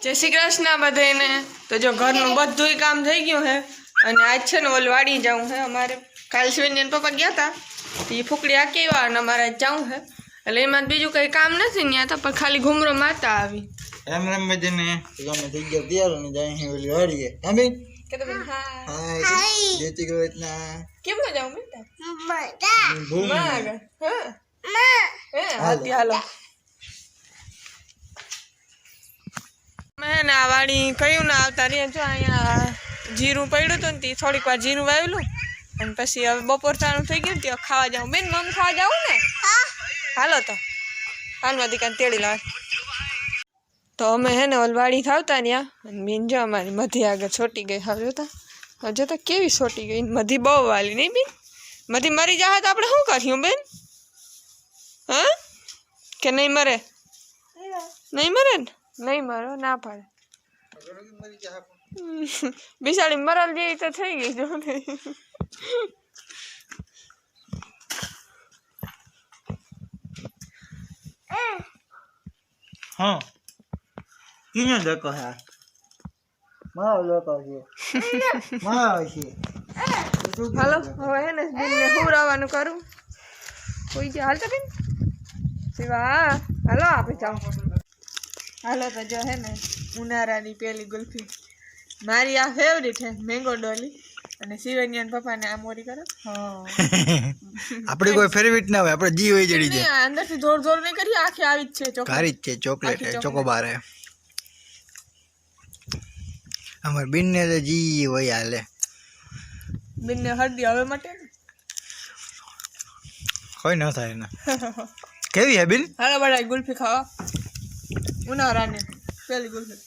જય શ્રી કૃષ્ણ બધાને। તો જો ઘરનું બધું કામ થઈ ગયું હે અને આજ છે ને ઓલ વાડી જાઉં હે અમારે। કાલ શિવન્યા પપ્પા ગયા હતા તો એ ફૂકડી હાકી આવ્યા અને અમારે આજ જાઉં હે એટલે એમાં બીજું કંઈ કામ નથી ત્યાં તો પણ ખાલી ઘૂમરો મારતા આવી। રામ રામ બધાને તમે થઈ ગયા તૈયાર અને જાય હે ઓલી વાડીએ હા બેન કે તો બેન હા હાય જય શ્રી કૃષ્ણ કેમ ન જાઉં બેટા ભૂલ માગ હા હે હાથી હાલો મેં આ વાડી કયું ના આવતા રે જો અહીંયા જીરું પડ્યું હતું ને તે થોડીક વાર જીરું વાવેલું અને પછી હવે બપોર ચાણું થઈ ગયું ત્યાં ખાવા જાઉં બેન મમ ખાવા જાઉં ને હાલો તો હાલમાંથી કાંઈ તેડી લાવે તો અમે હે ને ઓલવાડી થાવતા ત્યાં અને બેન જો અમારી મધી આગળ છોટી ગઈ હવે જોતા કેવી છોટી ગઈ મધી બહુ વાલી નહીં બેન મધી મરી જાય તો આપણે શું કર્યું બેન હા કે નહીં મરે નહીં મરે ને નહીં મરો ના પાડે બિચારી મરલ જેવી તો થઈ ગઈ જો ને હા કિને દેખો હે મારો લોકો છે મારો છે હાલો હવે હે ને બેનને હુરાવાનું કરું કોઈ જે હાલતા બેન શિવા હાલો આપણે જાઉં હાલો તો જો હે ને ઉનાળાની પેલી ગુલ્ફી મારી આ ફેવરિટ હે મેંગો ડોલી અને શિવન્યાન પપ્પાને આ મોરી કરો હા આપણે કોઈ ફેવરિટ ના હોય આપણે જી હોય જડી જાય અંદરથી જોર જોર નહીં કરી આખી આવી જ છે કારી જ છે ચોકલેટ ચોકોબાર હે અમાર બેનને તો જી હોય હાલે બેનને હળદી હવે માટે કોઈ ન થાય ને કેવી હે બેન હાલો બડા ગુલ્ફી ખાવા ઉનાળાને પેલી ગુલ્ફી